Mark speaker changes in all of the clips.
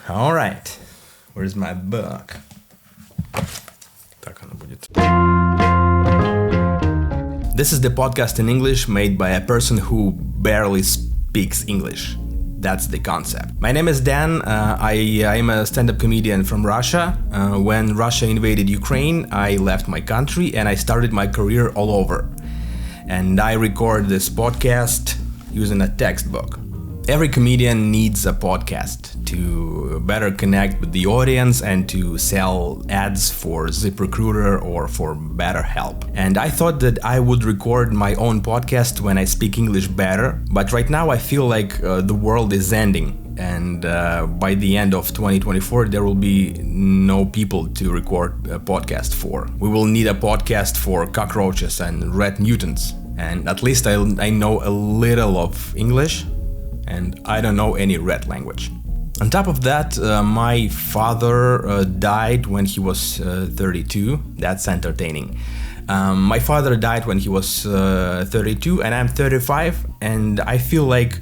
Speaker 1: All right. Where's my book? Так оно будет. This is the podcast in English made by a person who barely speaks English. That's the concept. My name is Dan. I am a stand-up comedian from Russia. When Russia invaded Ukraine, I left my country and I started my career all over. And I record this podcast using a textbook. Every comedian needs a podcast to better connect with the audience and to sell ads for ZipRecruiter or for BetterHelp. And I thought that I would record my own podcast when I speak English better, but right now I feel like the world is ending. And by the end of 2024, there will be no people to record a podcast for. We will need a podcast for cockroaches and red mutants. And at least I know a little of English, and I don't know any red language. On top of that, my father died when he was 32. That's entertaining. My father died when he was 32 and I'm 35, and I feel like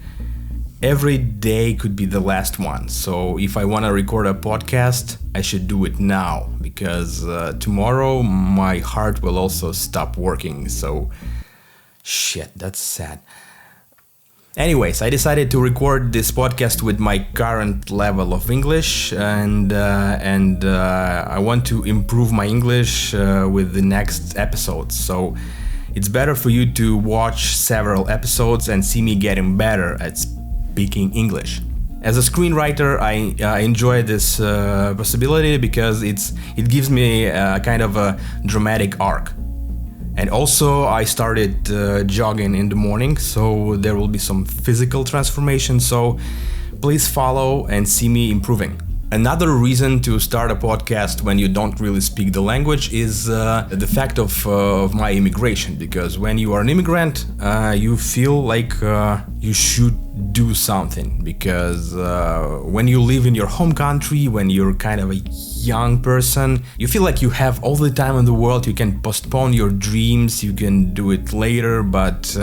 Speaker 1: every day could be the last one. So if I want to record a podcast, I should do it now, because tomorrow my heart will also stop working. So shit, that's sad. Anyways, I decided to record this podcast with my current level of English, and I want to improve my English with the next episodes. So it's better for you to watch several episodes and see me getting better at speaking English. As a screenwriter, I enjoy this possibility because it gives me a kind of a dramatic arc. And also I started jogging in the morning, so there will be some physical transformation, so please follow and see me improving. Another reason to start a podcast when you don't really speak the language is the fact of my immigration, because when you are an immigrant, you feel like you should do something, because when you live in your home country, when you're kind of a young person, you feel like you have all the time in the world. You can postpone your dreams, you can do it later, but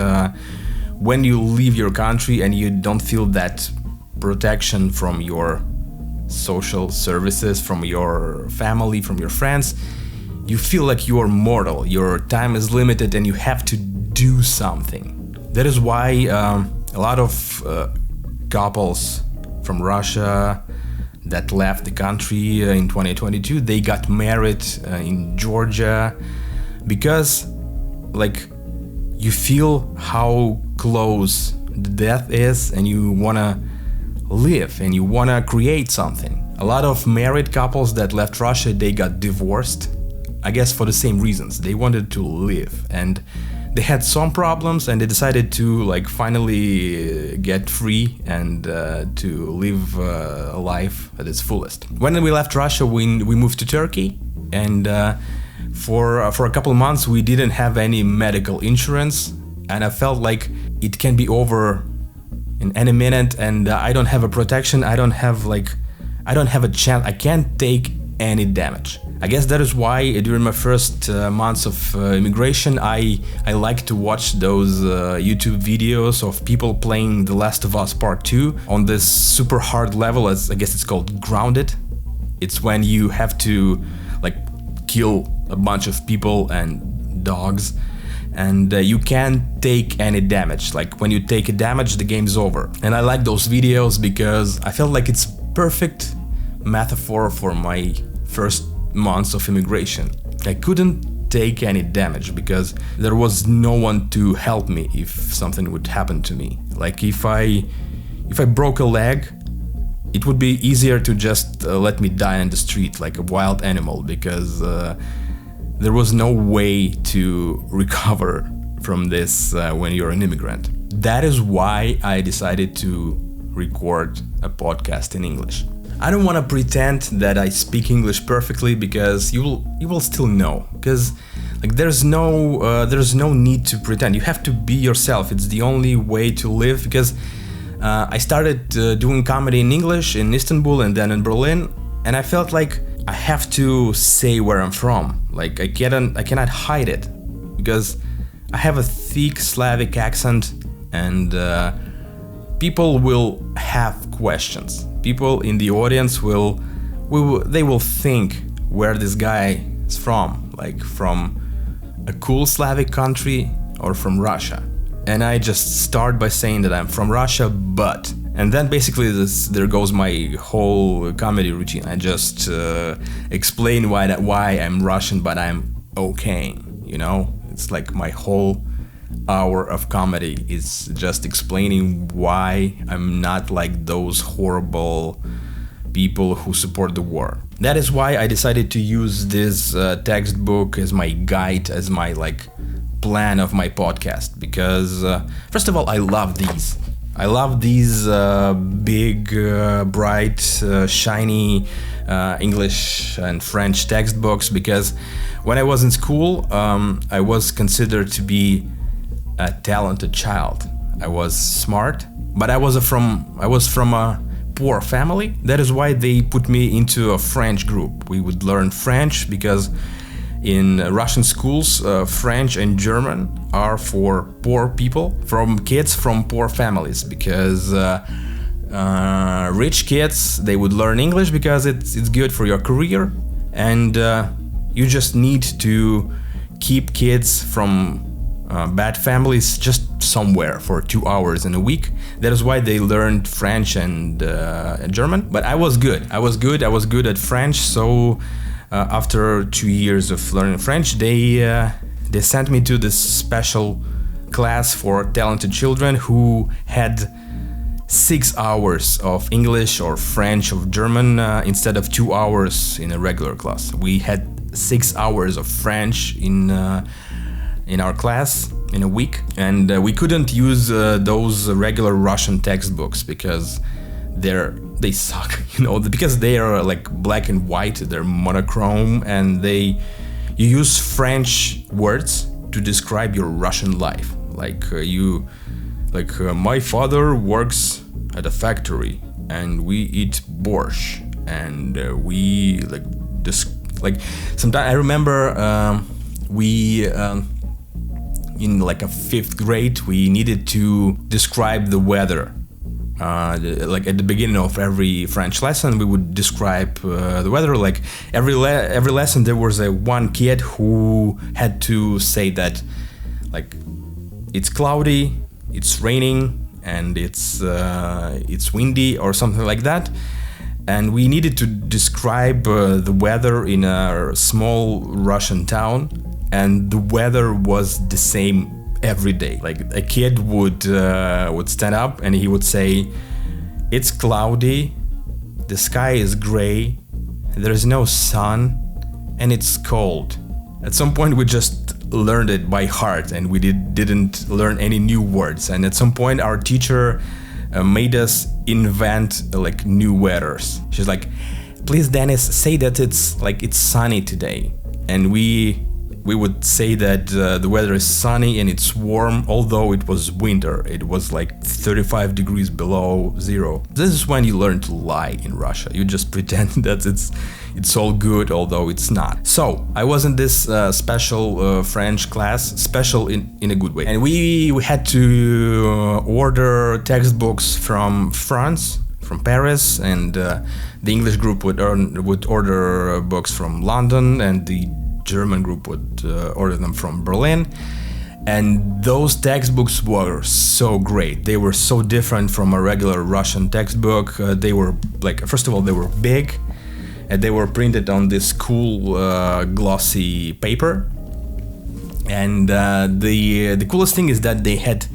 Speaker 1: when you leave your country and you don't feel that protection from your social services, from your family, from your friends, you feel like you are mortal, your time is limited and you have to do something. That is why a lot of couples from Russia that left the country in 2022, they got married in Georgia, because like you feel how close the death is and you wanna live and you wanna create something. A lot of married couples that left Russia, they got divorced, I guess for the same reasons. They wanted to live and they had some problems and they decided to like finally get free and to live a life at its fullest. When we left Russia, we moved to Turkey, and for a couple of months we didn't have any medical insurance, and I felt like it can be over in any minute, and I don't have a protection. I don't have a chance. I can't take any damage. I guess that is why during my first months of immigration, I like to watch those YouTube videos of people playing The Last of Us Part 2 on this super hard level, as I guess it's called Grounded. It's when you have to like kill a bunch of people and dogs, and you can't take any damage. Like when you take a damage, the game's over. And I like those videos because I felt like it's perfect metaphor for my first months of immigration. I couldn't take any damage because there was no one to help me if something would happen to me. Like if I broke a leg, it would be easier to just let me die on the street like a wild animal, because there was no way to recover from this when you're an immigrant. That is why I decided to record a podcast in English. I don't want to pretend that I speak English perfectly, because you will still know, because like there's no need to pretend. You have to be yourself. It's the only way to live, because I started doing comedy in English in Istanbul and then in Berlin, and I felt like I have to say where I'm from. Like I cannot hide it, because I have a thick Slavic accent, and people will have questions. People in the audience they will think where this guy is from, like from a cool Slavic country or from Russia. And I just start by saying that I'm from Russia, but... And then basically there goes my whole comedy routine. I just explain why I'm Russian, but I'm okay, you know? It's like my whole hour of comedy is just explaining why I'm not like those horrible people who support the war. That is why I decided to use this textbook as my guide, as my like plan of my podcast, because first of all, I love these big, bright, shiny English and French textbooks, because when I was in school, I was considered to be a talented child. I was smart, but I was from a poor family. That is why they put me into a French group. We would learn French because in Russian schools, French and German are for poor people, from kids from poor families, because rich kids, they would learn English because it's good for your career, and you just need to keep kids from bad families just somewhere for 2 hours in a week. That is why they learned French and German. But I was good at French, so after 2 years of learning French, they sent me to this special class for talented children who had 6 hours of English or French or German instead of 2 hours in a regular class. We had 6 hours of French in our class in a week, and we couldn't use those regular Russian textbooks because they suck, you know, because they are like black and white, they're monochrome, and you use French words to describe your Russian life. My father works at a factory and we eat borscht, and we sometimes I remember in like a 5th grade we needed to describe the weather. Like at the beginning of every French lesson, we would describe the weather. Like every lesson, there was one kid who had to say that, like, it's cloudy, it's raining, and it's windy or something like that. And we needed to describe the weather in a small Russian town, and the weather was the same every day. Like a kid would stand up and he would say, "It's cloudy, the sky is gray, there is no sun, and it's cold." At some point we just learned it by heart, and we didn't learn any new words. And at some point our teacher made us invent like new weathers. She's like, "Please, Dennis, say that it's sunny today." And we would say that the weather is sunny and it's warm, although it was winter. It was like 35 degrees below zero. This is when you learn to lie in Russia. You just pretend that it's all good, although it's not. So I was in this special French class, special in a good way. And we had to order textbooks from France, from Paris, and the English group would order books from London, and the German group would order them from Berlin. And those textbooks were so great. They were so different from a regular Russian textbook. They were like, first of all, they were big, and they were printed on this cool glossy paper. And the coolest thing is that they had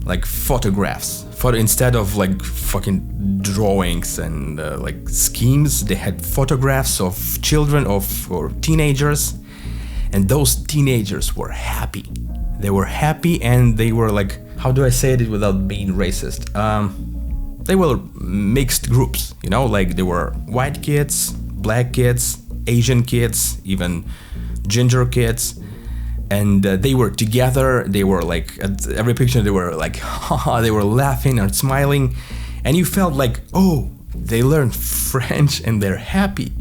Speaker 1: like photographs. Instead of like fucking drawings and like schemes, they had photographs of children or teenagers, and those teenagers were happy. They were happy, and they were like, how do I say it without being racist? They were mixed groups, you know, like there were white kids, black kids, Asian kids, even ginger kids. And they were together. They were like, at every picture they were like, they were laughing and smiling, and you felt like, oh, they learned French and they're happy.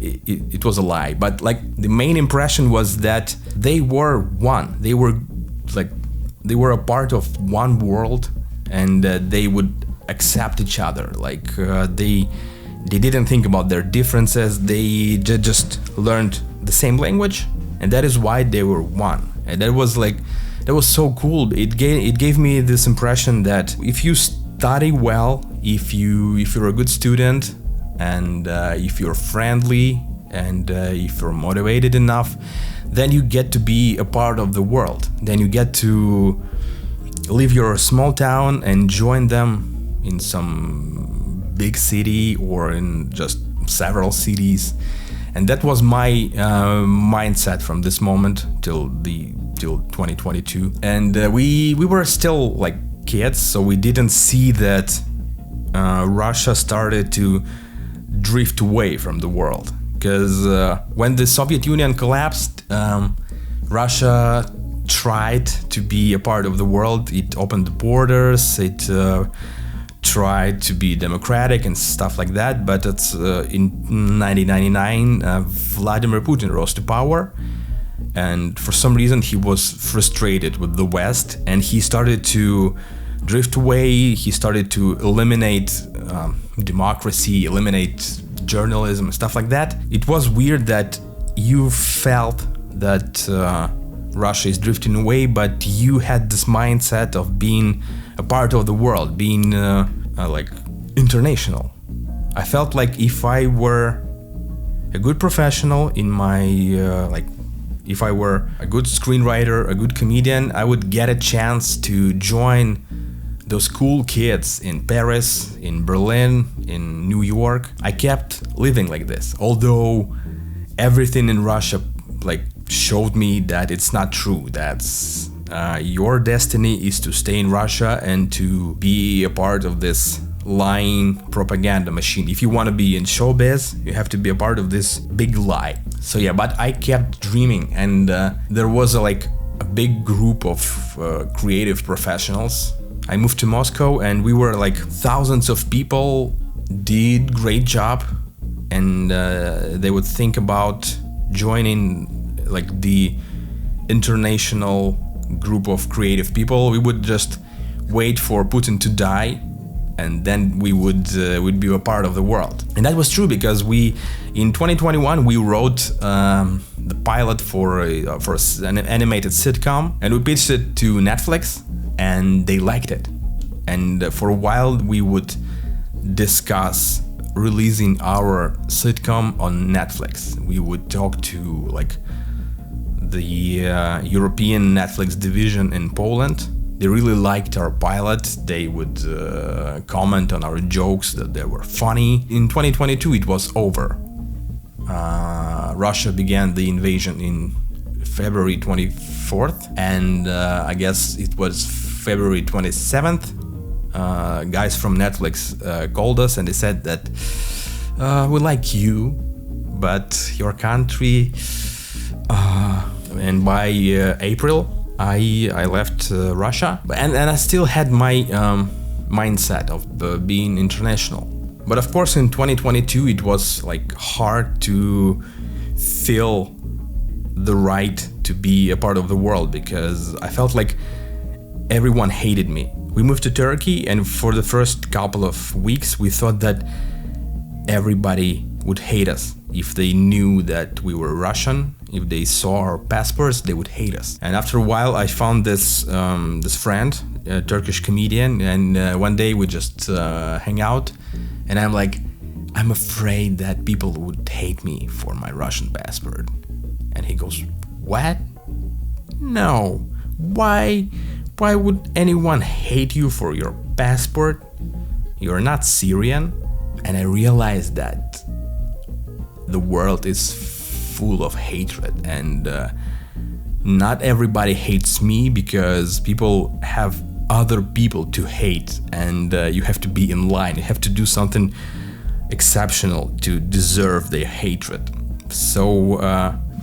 Speaker 1: It was a lie, but like the main impression was that they were one. They were a part of one world, and they would accept each other. Like they didn't think about their differences. They just learned the same language, and that is why they were one. And that was so cool. It gave me this impression that if you study well, if you're a good student, and if you're friendly, and if you're motivated enough, then you get to be a part of the world. Then you get to leave your small town and join them in some big city or in just several cities. And that was my mindset from this moment till 2022. And we were still like kids, so we didn't see that Russia started to drift away from the world. Because when the Soviet Union collapsed, Russia tried to be a part of the world. It opened the borders. It tried to be democratic and stuff like that. But it's in 1999, Vladimir Putin rose to power, and for some reason he was frustrated with the West, and he started to drift away. He started to eliminate democracy, eliminate journalism, stuff like that. It was weird that you felt that Russia is drifting away, but you had this mindset of being a part of the world, being like international. I felt like if I were a good professional in my if I were a good screenwriter, a good comedian, I would get a chance to join those cool kids in Paris, in Berlin, in New York. I kept living like this, although everything in Russia like showed me that it's not true. That's your destiny is to stay in Russia and to be a part of this lying propaganda machine. If you want to be in showbiz, you have to be a part of this big lie. So yeah, but I kept dreaming, and there was a big group of creative professionals. I moved to Moscow, and we were like thousands of people, did great job, and they would think about joining like the international group of creative people. We would just wait for Putin to die, and then we would be a part of the world. And that was true, because in 2021 we wrote the pilot for an animated sitcom, and we pitched it to Netflix, and they liked it. And for a while we would discuss releasing our sitcom on Netflix. We would talk to like the European Netflix division in Poland. They really liked our pilot. They would comment on our jokes, that they were funny. In 2022 it was over. Russia began the invasion in February 24th, and I guess it was February 27th. Guys from Netflix called us, and they said that we like you, but your country. And by April, I left Russia, and I still had my mindset of being international. But of course, in 2022, it was like hard to feel the right to be a part of the world, because I felt like everyone hated me. We moved to Turkey, and for the first couple of weeks, we thought that everybody would hate us. If they knew that we were Russian, if they saw our passports, they would hate us. And after a while, I found this friend, a Turkish comedian, and one day we just hang out, and I'm like, I'm afraid that people would hate me for my Russian passport. And he goes, what? No. Why would anyone hate you for your passport? You're not Syrian. And I realized that the world is full of hatred, and not everybody hates me, because people have other people to hate, and you have to be in line. You have to do something exceptional to deserve their hatred. So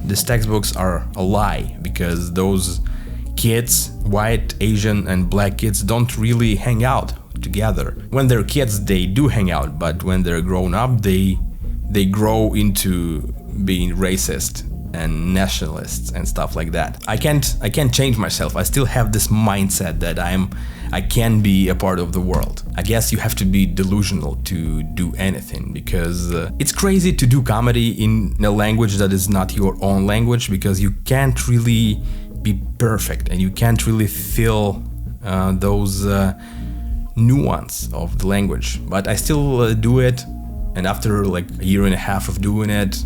Speaker 1: these textbooks are a lie, because those kids, white, Asian, and black kids, don't really hang out together. When they're kids, they do hang out, but when they're grown up, they grow into being racist and nationalists and stuff like that. I can't change myself. I still have this mindset that I can be a part of the world. I guess you have to be delusional to do anything, because it's crazy to do comedy in a language that is not your own language, because you can't really be perfect and you can't really feel those nuance of the language. But I still do it, and after like a year and a half of doing it,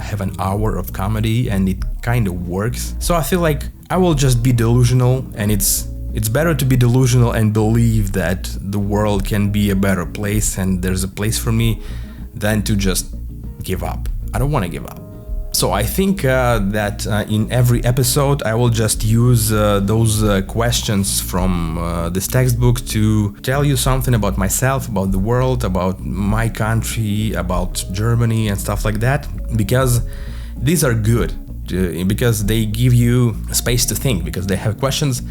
Speaker 1: I have an hour of comedy and it kind of works. So I feel like I will just be delusional, and it's better to be delusional and believe that the world can be a better place and there's a place for me, than to just give up. I don't want to give up. So I think that in every episode I will just use those questions from this textbook to tell you something about myself, about the world, about my country, about Germany and stuff like that, because these are good, because they give you space to think, because they have questions.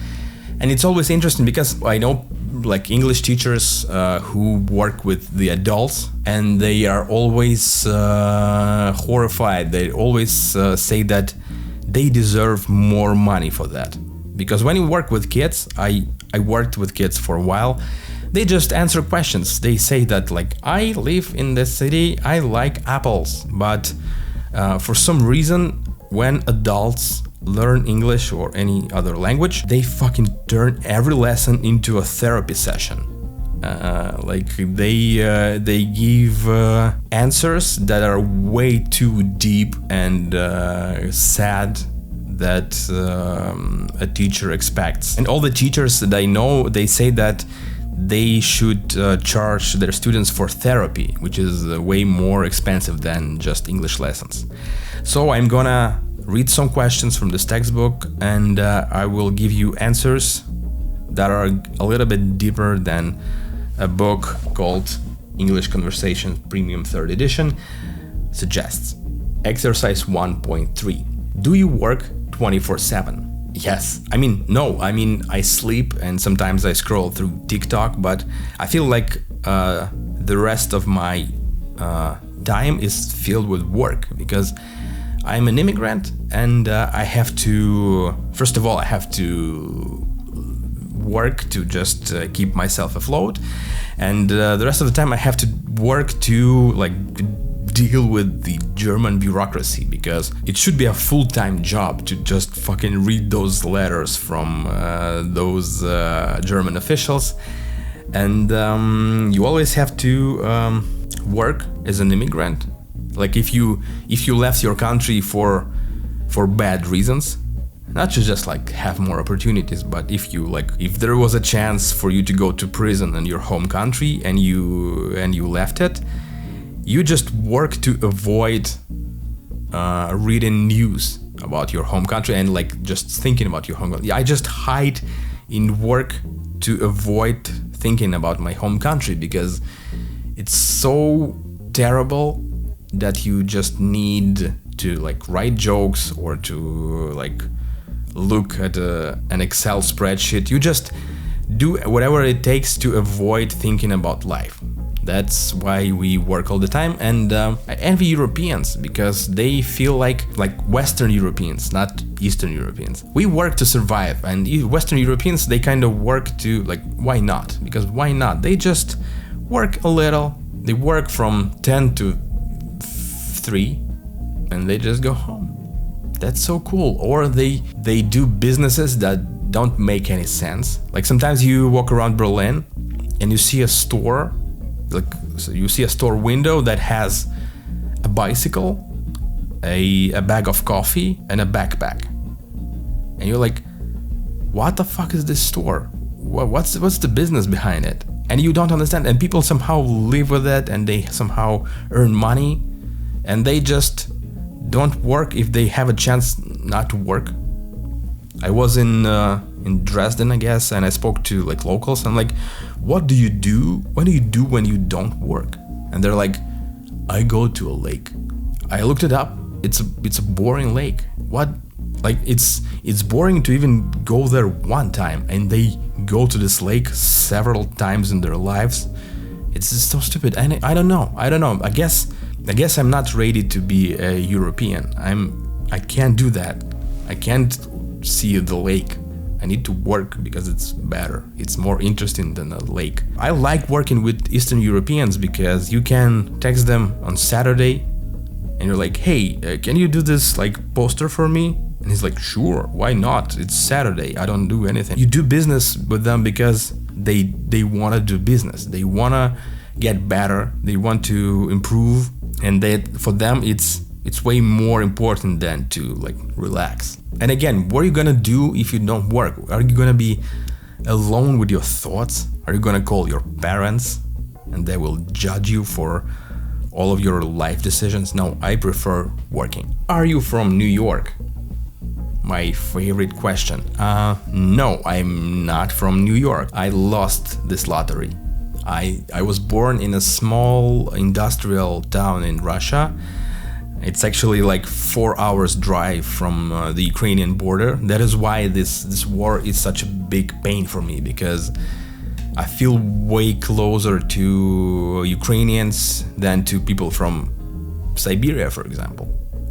Speaker 1: And it's always interesting, because I know like English teachers who work with the adults, and they are always horrified. They always say that they deserve more money for that. Because when you work with kids, I worked with kids for a while, they just answer questions. They say that like, I live in this city, I like apples. But for some reason, when adults learn English or any other language, they fucking turn every lesson into a therapy session. Like they give answers that are way too deep and sad that a teacher expects. And all the teachers that I know, they say that they should charge their students for therapy, which is way more expensive than just English lessons. So I'm gonna read some questions from this textbook, and I will give you answers that are a little bit deeper than a book called English Conversation Premium 3rd Edition suggests. Exercise 1.3. Do you work 24/7? Yes. No. I sleep and sometimes I scroll through TikTok, but I feel like the rest of my time is filled with work, because I'm an immigrant and I have to, first of all, I have to work to just keep myself afloat, and the rest of the time I have to work to like deal with the German bureaucracy, because it should be a full-time job to just fucking read those letters from those German officials, and you always have to work as an immigrant. Like if you left your country for bad reasons, not to just like have more opportunities, but if there was a chance for you to go to prison in your home country and you left it, you just work to avoid reading news about your home country and like just thinking about your home country. I just hide in work to avoid thinking about my home country, because it's so terrible that you just need to like write jokes or to like look at an Excel spreadsheet. You just do whatever it takes to avoid thinking about life. That's why we work all the time, and I envy Europeans, because they feel like Western Europeans, not Eastern Europeans. We work to survive, and Western Europeans, they kind of work to like, why not? Because why not? They just work a little. They work from 10 to 3 and they just go home. That's so cool. Or they do businesses that don't make any sense. Like sometimes you walk around Berlin and you see a store, so you see a store window that has a bicycle, a bag of coffee, and a backpack, and you're like, what the fuck is this store? What's the business behind it? And you don't understand, and people somehow live with it and they somehow earn money, and they just don't work if they have a chance not to work. I was in Dresden, I guess, and I spoke to like locals. I'm like, what do you do? What do you do when you don't work? And they're like, I go to a lake. I looked it up. It's a boring lake. What? Like it's boring to even go there one time, and they go to this lake several times in their lives. It's just so stupid. And I don't know. I guess I'm not ready to be a European. I can't do that. I can't see the lake. I need to work because it's better. It's more interesting than a lake. I like working with Eastern Europeans because you can text them on Saturday and you're like, hey, can you do this like poster for me? And he's like, sure, why not? It's Saturday, I don't do anything. You do business with them because they want to do business. They want to get better. They want to improve. And for them, it's way more important than to like relax. And again, what are you gonna do if you don't work? Are you gonna be alone with your thoughts? Are you gonna call your parents and they will judge you for all of your life decisions? No, I prefer working. Are you from New York? My favorite question. No, I'm not from New York. I lost this lottery. I was born in a small industrial town in Russia. It's actually like 4 hours drive from the Ukrainian border. That is why this war is such a big pain for me, because I feel way closer to Ukrainians than to people from Siberia, for example.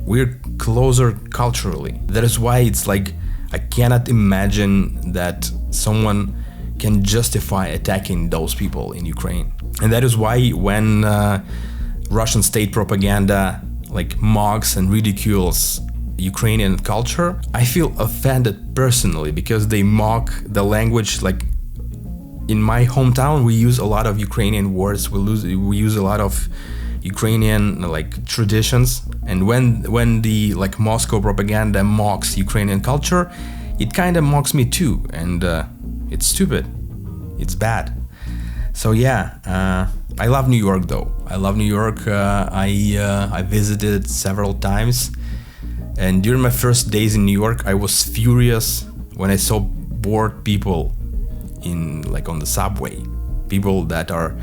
Speaker 1: We're closer culturally. That is why it's like I cannot imagine that someone can justify attacking those people in Ukraine. And that is why when Russian state propaganda like mocks and ridicules Ukrainian culture, I feel offended personally, because they mock the language. Like in my hometown, we use a lot of Ukrainian words. We use a lot of Ukrainian like traditions. And when the like Moscow propaganda mocks Ukrainian culture, it kind of mocks me too. And it's stupid. It's bad. So yeah, I love New York though. I love New York. I visited several times, and during my first days in New York, I was furious when I saw bored people on the subway. People that are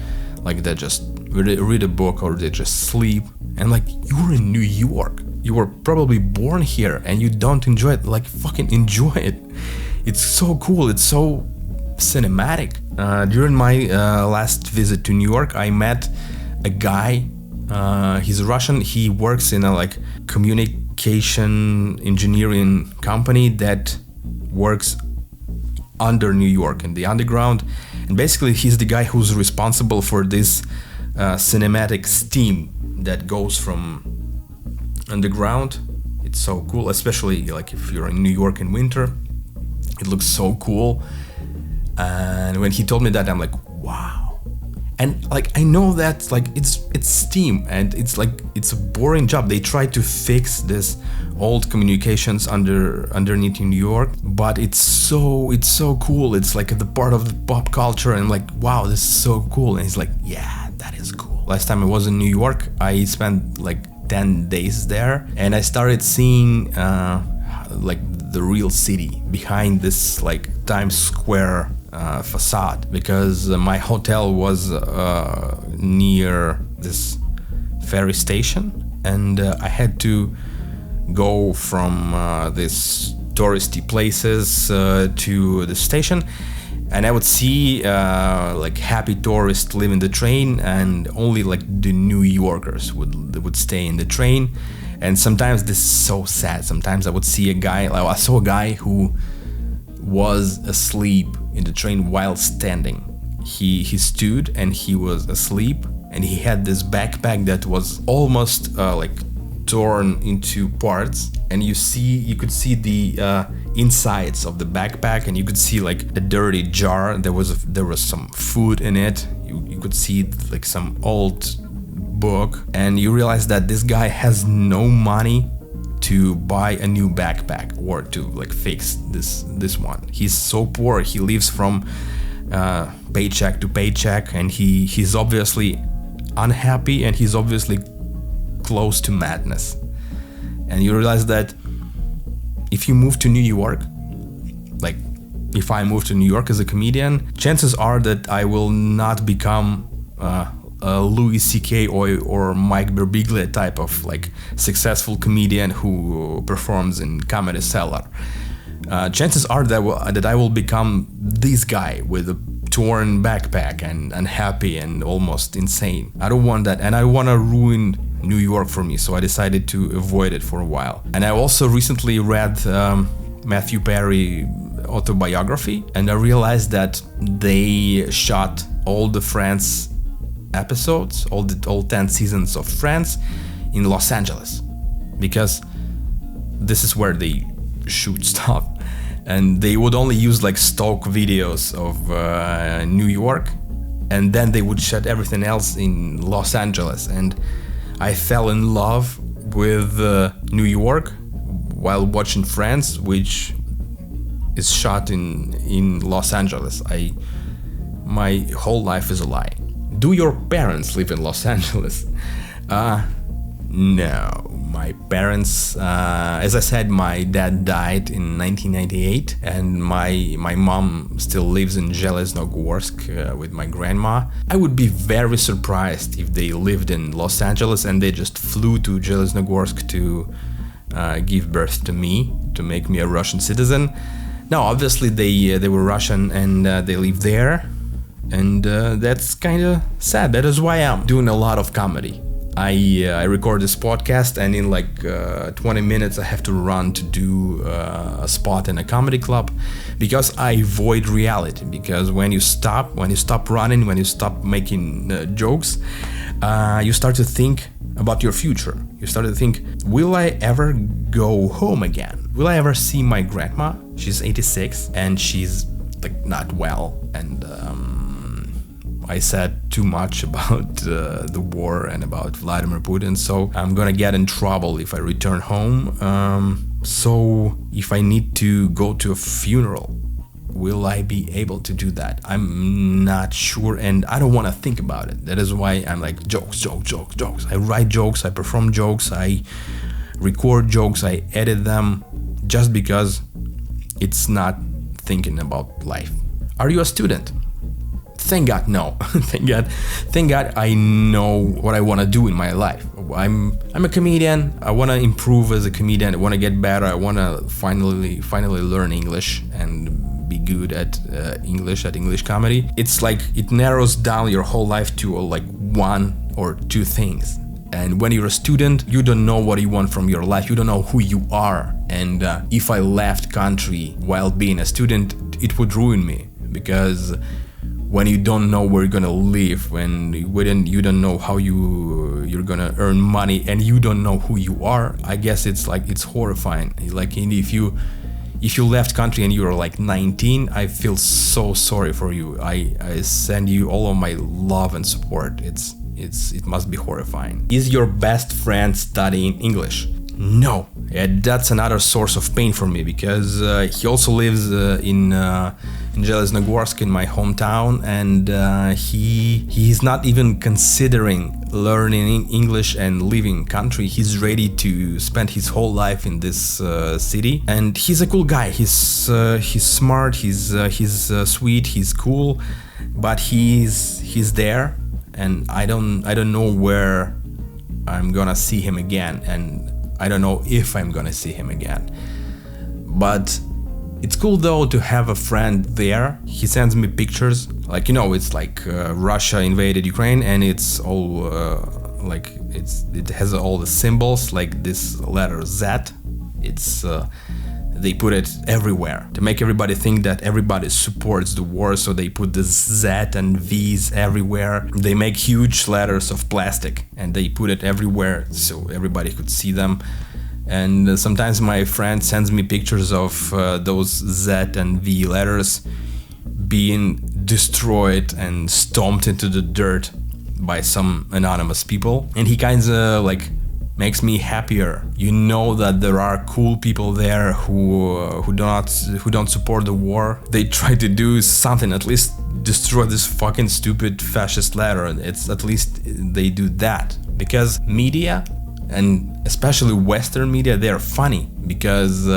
Speaker 1: like they just read a book or they just sleep. And like, you're in New York. You were probably born here and you don't enjoy it. Like, fucking enjoy it. It's so cool. It's so cinematic. During my last visit to New York, I met a guy. He's Russian. He works in a like communication engineering company that works under New York in the underground. And basically, he's the guy who's responsible for this cinematic steam that goes from underground. It's so cool, especially like if you're in New York in winter. It looks so cool. And when he told me that, I'm like, wow. And like, I know that like it's steam and it's like it's a boring job. They try to fix this old communications underneath in New York, but it's so cool. It's like the part of the pop culture, and like, wow, this is so cool. And he's like, yeah, that is cool. Last time I was in New York, I spent like 10 days there, and I started seeing like the real city behind this like Times Square facade, because my hotel was near this ferry station, and I had to go from these touristy places to the station, and I would see like happy tourists leaving the train, and only like the New Yorkers would stay in the train. And sometimes this is so sad. Sometimes I would see I saw a guy who was asleep in the train while standing. He stood and he was asleep, and he had this backpack that was almost like torn into parts, and you could see the insides of the backpack, and you could see like a dirty jar. There was some food in it. You could see like some old book, and you realize that this guy has no money to buy a new backpack or to like fix this one. He's so poor. He lives from paycheck to paycheck, and he's obviously unhappy, and he's obviously close to madness. And you realize that if you move to New York, like if I move to New York as a comedian, chances are that I will not become a Louis C.K. or Mike Birbiglia type of like successful comedian who performs in Comedy Cellar. Chances are that I will become this guy with a torn backpack and unhappy and almost insane. I don't want that, and I want to ruin New York for me, so I decided to avoid it for a while. And I also recently read Matthew Perry autobiography, and I realized that they shot all the Friends episodes, all 10 seasons of Friends in Los Angeles, because this is where they shoot stuff, and they would only use like stock videos of New York, and then they would shoot everything else in Los Angeles. And I fell in love with New York while watching Friends, which is shot in Los Angeles. My whole life is a lie. Do your parents live in Los Angeles? No. My parents, as I said, my dad died in 1998, and my mom still lives in Zheleznogorsk with my grandma. I would be very surprised if they lived in Los Angeles and they just flew to Zheleznogorsk to give birth to me, to make me a Russian citizen. No, obviously they were Russian and they live there, and that's kind of sad. That is why I'm doing a lot of comedy. I record this podcast, and in like 20 minutes I have to run to do a spot in a comedy club, because I avoid reality. Because when you stop running, when you stop making jokes, you start to think about your future. You start to think, will I ever go home again? Will I ever see my grandma? She's 86 and she's like not well, and I said too much about the war and about Vladimir Putin, so I'm gonna get in trouble if I return home. So if I need to go to a funeral, will I be able to do that? I'm not sure, and I don't want to think about it. That is why I'm like, jokes. I write jokes, I perform jokes, I record jokes, I edit them, just because it's not thinking about life. Are you a student? Thank God, no. Thank God I know what I want to do in my life. I'm a comedian. I want to improve as a comedian. I want to get better. I want to finally learn English and be good at English comedy. It's like it narrows down your whole life to like one or two things. And when you're a student, you don't know what you want from your life. You don't know who you are. And if I left country while being a student, it would ruin me, because when you don't know where you're gonna live, when you don't know how you're gonna earn money, and you don't know who you are, I guess it's horrifying. Like if you left country and you're like 19, I feel so sorry for you. I send you all of my love and support. It must be horrifying. Is your best friend studying English? No, that's another source of pain for me, because he also lives in Zheleznogorsk, in my hometown, and he's not even considering learning English and leaving country. He's ready to spend his whole life in this city, and he's a cool guy. He's smart. He's sweet. He's cool, but he's there, and I don't know where I'm gonna see him again, and I don't know if I'm gonna see him again. But it's cool though to have a friend there. He sends me pictures, like, it's like Russia invaded Ukraine, and it's all it has all the symbols, like this letter Z. It's they put it everywhere to make everybody think that everybody supports the war, so they put the Z and V's everywhere. They make huge letters of plastic and they put it everywhere so everybody could see them. And sometimes my friend sends me pictures of those Z and V letters being destroyed and stomped into the dirt by some anonymous people, and he kind of like makes me happier. That there are cool people there who don't support the war. They try to do something, at least destroy this fucking stupid fascist letter. It's at least they do that, because media, and especially Western media, they're funny, because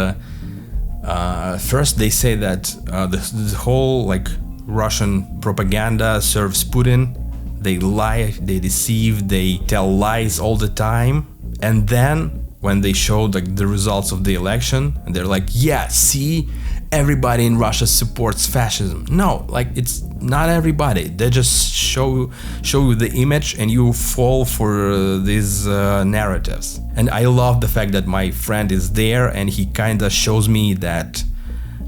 Speaker 1: first they say that the whole like Russian propaganda serves Putin. They lie, they deceive, they tell lies all the time. And then when they show like the results of the election, and they're like, yeah, see, everybody in Russia supports fascism. No, like it's not everybody. They just show you the image and you fall for these narratives. And I love the fact that my friend is there and he kind of shows me that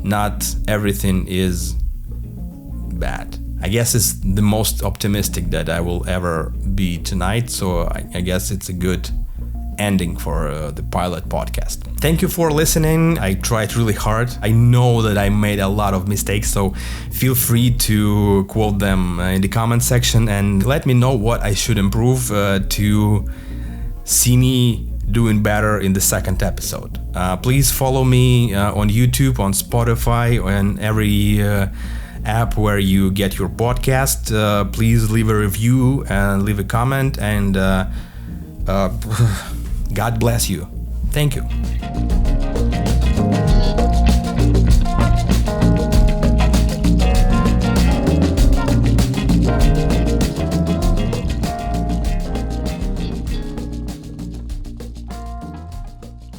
Speaker 1: not everything is bad. I guess it's the most optimistic that I will ever be tonight, so I guess it's a good ending for the pilot podcast. Thank you for listening. I tried really hard. I know that I made a lot of mistakes, so feel free to quote them in the comment section and let me know what I should improve to see me doing better in the second episode. Please follow me on YouTube, on Spotify, and every app where you get your podcast. Please leave a review and leave a comment, and God bless you. Thank you.